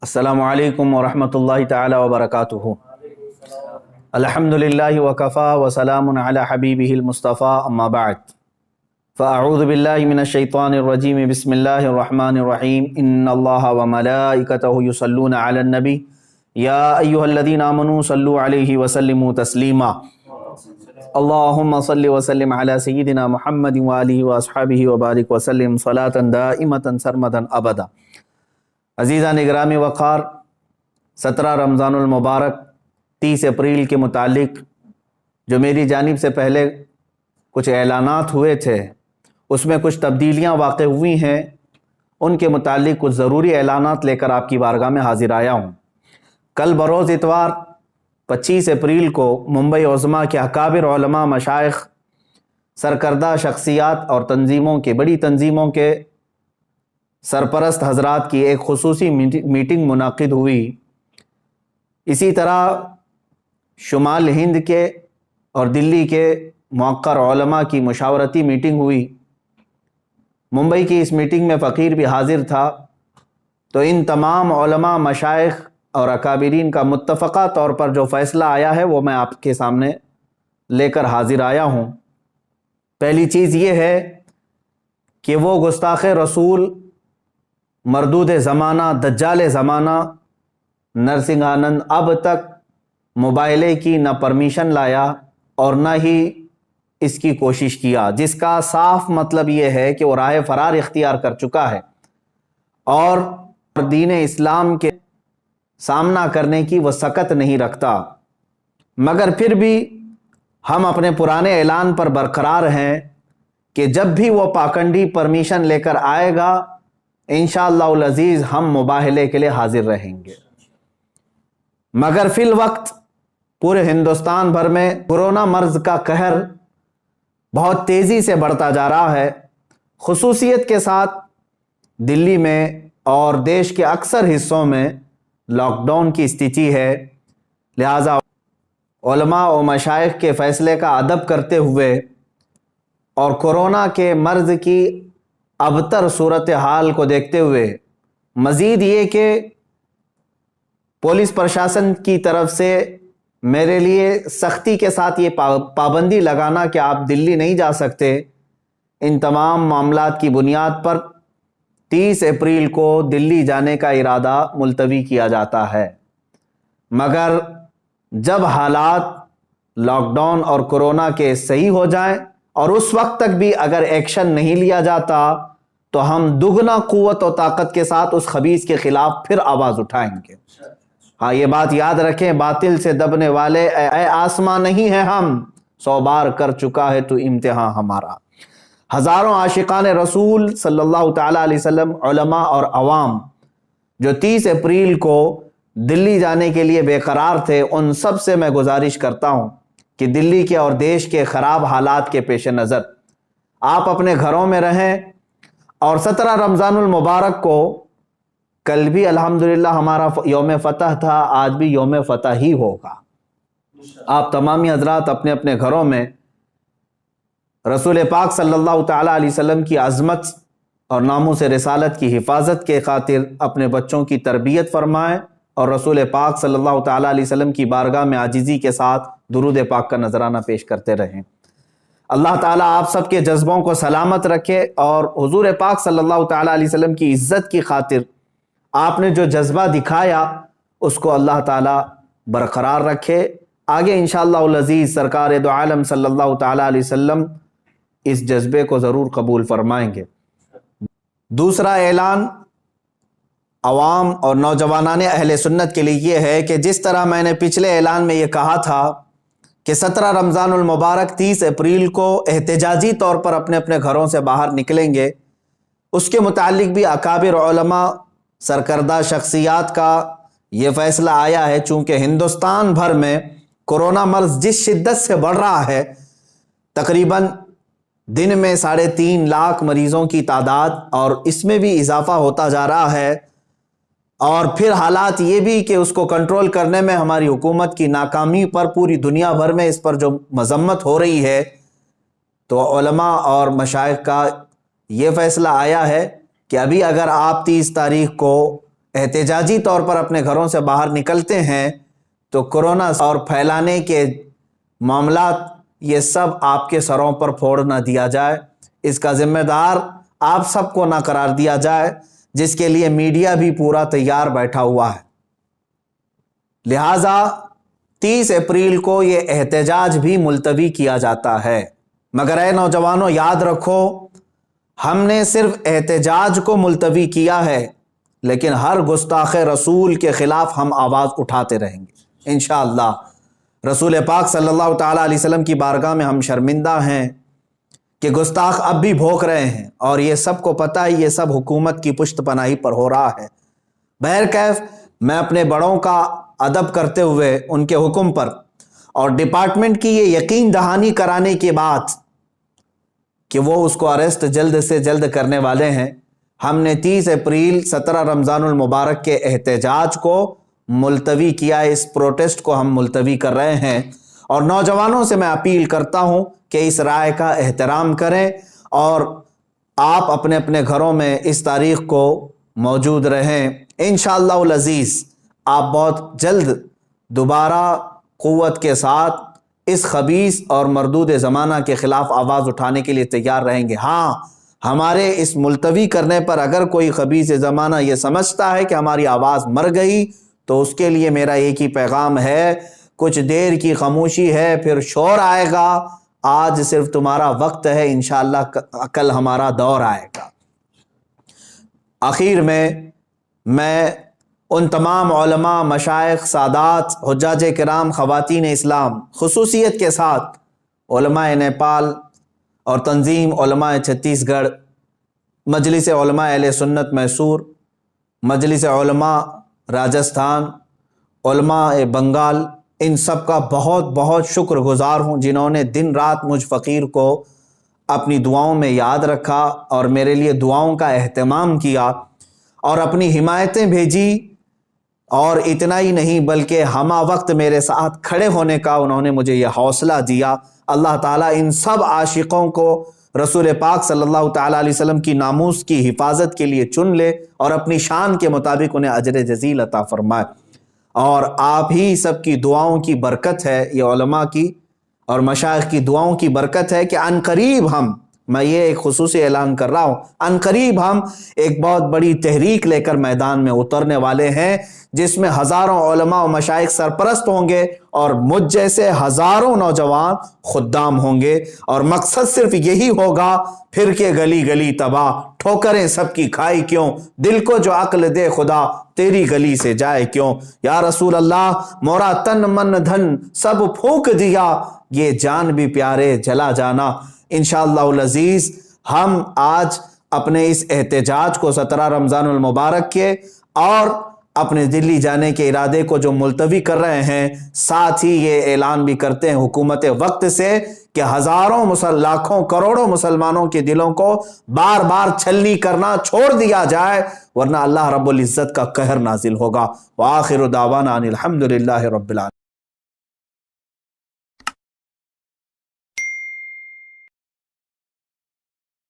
अस्सलामु अलैकुम वरहमतुल्लाहि ताला वबरकातुहू। अल्हम्दुलिल्लाहि वकफ़ा वसलामुन अला हबीबिहिल मुस्तफ़ा अम्मा बअद। फ़अऊज़ु बिल्लाहि मिनश शैतानिर रजीम बिस्मिल्लाहिर रहमानिर रहीम। इन्नल्लाहा व मलाइकतहु युसल्लूना अलन नबी या अय्युहल्लज़ीना आमनू सल्लु अलैहि व सल्लिमू तस्लीमा। अल्लाहुम्मा सल्लि व सल्लिम अला सय्यिदिना मुहम्मदिन व आलिहि व अस्हाबिहि व बारिक व सल्लिम सलातन दाइमतन सरमदन अबदा। अज़ीज़ान इकराम वक़ार, 17 रमज़ानुल मुबारक 30 अप्रैल के मुतालिक जो मेरी जानिब से पहले कुछ ऐलानात हुए थे उसमें कुछ तब्दीलियाँ वाक़ हुई हैं। उनके मुतालिक कुछ ज़रूरी ऐलानात लेकर आपकी बारगाह में हाजिर आया हूँ। कल बरोज़ इतवार 25 अप्रैल को मुंबई उज़्मा के अकाबिर उलमा, मशाइख, सरकर्दा शख्सियात और तंजीमों के बड़ी तंजीमों के सरपरस्त हजरात की एक खुसूसी मीटिंग मुनाकिद हुई। इसी तरह शुमाल हिंद के और दिल्ली के मुअक्कर उलमा की मुशावरती मीटिंग हुई। मुंबई की इस मीटिंग में फ़कीर भी हाजिर था। तो इन तमाम उलमा, मशाइख और अकाबिरीन का मुत्तफ़क़ा तौर पर जो फ़ैसला आया है वो मैं आपके सामने लेकर हाजिर आया हूँ। पहली चीज़ ये है कि वो गुस्ताख़ रसूल, मरदूद ज़माना, दज्जाल ज़माना नरसिंहानंद अब तक मोबाइले की न परमिशन लाया और न ही इसकी कोशिश किया, जिसका साफ मतलब ये है कि वो राह फरार इख्तियार कर चुका है और दीन इस्लाम के सामना करने की वो सकत नहीं रखता। मगर फिर भी हम अपने पुराने ऐलान पर बरकरार हैं कि जब भी वो पाखंडी परमिशन लेकर आएगा इंशाअल्लाहुल अज़ीज़ हम मुबाहले के लिए हाजिर रहेंगे। मगर फिल वक्त पूरे हिंदुस्तान भर में कोरोना मर्ज का कहर बहुत तेज़ी से बढ़ता जा रहा है। खुसूसियत के साथ दिल्ली में और देश के अक्सर हिस्सों में लॉकडाउन की स्थिति है। लिहाजा उलमा और मशाइख के फ़ैसले का अदब करते हुए और कोरोना के मर्ज की अबतर सूरत हाल को देखते हुए, मज़ीद ये कि पुलिस प्रशासन की तरफ से मेरे लिए सख्ती के साथ ये पाबंदी लगाना कि आप दिल्ली नहीं जा सकते, इन तमाम मामलात की बुनियाद पर 30 अप्रैल को दिल्ली जाने का इरादा मुलतवी किया जाता है। मगर जब हालात लॉकडाउन और कोरोना के सही हो जाएं और उस वक्त तक भी अगर एक्शन नहीं लिया जाता तो हम दुगना कुव्वत और ताकत के साथ उस खबीस के खिलाफ फिर आवाज उठाएंगे। हाँ, ये बात याद रखें, बातिल से दबने वाले ऐ आसमां नहीं है हम, 100 बार कर चुका है तू इम्तिहान हमारा। हजारों आशिकान रसूल सल्लल्लाहु ताला अलैहि वसल्लम, उलमा और अवाम जो 30 अप्रैल को दिल्ली जाने के लिए बेकरार थे, उन सब से मैं गुजारिश करता हूँ कि दिल्ली के और देश के ख़राब हालात के पेश नज़र आप अपने घरों में रहें। और 17 रमज़ानुल मुबारक को कल भी अल्हम्दुलिल्लाह हमारा यौम फ़तह था, आज भी यौम फ़तह ही होगा। आप तमामी हजरात अपने अपने घरों में रसूल पाक सल्लल्लाहु ताला अलैहि वसल्लम की अज़मत और नामूस रिसालत की हिफाजत के खातिर अपने बच्चों की तरबियत फरमाएँ और रसूल पाक सल्लल्लाहु ताला अलैहि वसल्लम की बारगाह में आजिज़ी के साथ दुरूद पाक का नजराना पेश करते रहें। अल्लाह ताला आप सबके जज्बों को सलामत रखे और हुजूर पाक सल्लल्लाहु ताला अलैहि वसल्लम की इज़्ज़त की खातिर आपने जो जज्बा दिखाया उसको अल्लाह ताला बरकरार रखे। आगे इंशाअल्लाहुल अज़ीज़ सरकार दो आलम सल्लल्लाहु ताला अलैहि वसल्लम इस जज्बे को ज़रूर कबूल फरमाएंगे। दूसरा ऐलान अवाम और नौजवानाने अहले सुन्नत के लिए ये है कि जिस तरह मैंने पिछले ऐलान में ये कहा था कि 17 रमज़ानुल मुबारक 30 अप्रैल को एहतजाजी तौर पर अपने अपने घरों से बाहर निकलेंगे, उसके मुतालिक भी अकाबिर उलमा, सरकर्दा शख्सियात का ये फ़ैसला आया है। चूँकि हिंदुस्तान भर में कोरोना मर्ज़ जिस शिद्दत से बढ़ रहा है, तकरीबन दिन में 3.5 लाख मरीज़ों की तादाद और इसमें भी इजाफ़ा होता जा रहा है। और फिर हालात ये भी कि उसको कंट्रोल करने में हमारी हुकूमत की नाकामी पर पूरी दुनिया भर में इस पर जो मज़म्मत हो रही है, तो उलमा और मशाइख का ये फ़ैसला आया है कि अभी अगर आप 30 तारीख को احتجاجی طور پر اپنے گھروں سے باہر نکلتے ہیں تو کورونا اور پھیلانے کے معاملات یہ سب آپ کے سروں پر پھوڑ نہ دیا جائے، اس کا ذمہ دار آپ سب کو نہ قرار دیا جائے، جس کے لیے میڈیا بھی پورا تیار بیٹھا ہوا ہے۔ لہٰذا 30 اپریل کو یہ احتجاج بھی ملتوی کیا جاتا ہے۔ مگر اے نوجوانوں، یاد رکھو، ہم نے صرف احتجاج کو ملتوی کیا ہے، لیکن ہر گستاخ رسول کے خلاف ہم آواز اٹھاتے رہیں گے انشاءاللہ۔ رسول پاک صلی اللہ تعالیٰ علیہ وسلم کی بارگاہ میں ہم شرمندہ ہیں کہ گستاخ اب بھی بھوک رہے ہیں، اور یہ سب کو پتہ ہے، یہ سب حکومت کی پشت پناہی پر ہو رہا ہے۔ بہرکیف میں اپنے بڑوں کا ادب کرتے ہوئے ان کے حکم پر اور ڈپارٹمنٹ کی یہ یقین دہانی کرانے کے بعد کہ وہ اس کو اریسٹ جلد سے جلد کرنے والے ہیں، ہم نے 30 اپریل 17 رمضان المبارک کے احتجاج کو ملتوی کیا ہے۔ اس پروٹیسٹ کو ہم ملتوی کر رہے ہیں، اور نوجوانوں سے میں اپیل کرتا ہوں کہ اس رائے کا احترام کریں اور آپ اپنے اپنے گھروں میں اس تاریخ کو موجود رہیں۔ انشاءاللہ العزیز آپ بہت جلد دوبارہ قوت کے ساتھ اس خبیث اور مردود زمانہ کے خلاف آواز اٹھانے کے لیے تیار رہیں گے۔ ہاں، ہمارے اس ملتوی کرنے پر اگر کوئی خبیث زمانہ یہ سمجھتا ہے کہ ہماری آواز مر گئی، تو اس کے لیے میرا ایک ہی پیغام ہے، کچھ دیر کی خاموشی ہے، پھر شور آئے گا۔ آج صرف تمہارا وقت ہے، انشاءاللہ کل ہمارا دور آئے گا۔ آخر میں ان تمام علماء، مشائخ، سادات، حجاج کرام، خواتین اسلام، خصوصیت کے ساتھ علماء نیپال اور تنظیم علماء چھتیس گڑھ، مجلس علماء اہل سنت میسور، مجلس علماء راجستھان، علماء بنگال، ان سب کا بہت بہت شکر گزار ہوں، جنہوں نے دن رات مجھ فقیر کو اپنی دعاؤں میں یاد رکھا اور میرے لیے دعاؤں کا اہتمام کیا اور اپنی حمایتیں بھیجی، اور اتنا ہی نہیں بلکہ ہمہ وقت میرے ساتھ کھڑے ہونے کا انہوں نے مجھے یہ حوصلہ دیا۔ اللہ تعالیٰ ان سب عاشقوں کو رسول پاک صلی اللہ تعالیٰ علیہ وسلم کی ناموس کی حفاظت کے لیے چن لے اور اپنی شان کے مطابق انہیں اجر جزیل عطا فرمائے۔ اور آپ ہی سب کی دعاؤں کی برکت ہے، یہ علماء کی اور مشائخ کی دعاؤں کی برکت ہے کہ عنقریب میں یہ ایک خصوصی اعلان کر رہا ہوں، عنقریب ہم ایک بہت بڑی تحریک لے کر میدان میں اترنے والے ہیں، جس میں ہزاروں علماء و مشائخ سرپرست ہوں گے اور مجھ جیسے ہزاروں نوجوان خدام ہوں گے، اور مقصد صرف یہی ہوگا، پھر کے گلی گلی تباہ، ٹھوکریں سب کی کھائی کیوں، دل کو جو عقل دے خدا، تیری گلی سے جائے کیوں۔ یا رسول اللہ، مورا تن من دھن سب پھونک دیا، یہ جان بھی پیارے جلا جانا۔ انشاءاللہ العزیز ہم آج اپنے اس احتجاج کو 17 رمضان المبارک کے اور اپنے دلی جانے کے ارادے کو جو ملتوی کر رہے ہیں، ساتھ ہی یہ اعلان بھی کرتے ہیں حکومت وقت سے کہ ہزاروں لاکھوں کروڑوں مسلمانوں کے دلوں کو بار بار چھلنی کرنا چھوڑ دیا جائے، ورنہ اللہ رب العزت کا قہر نازل ہوگا۔ وآخر دعوانا ان الحمدللہ رب العالمین۔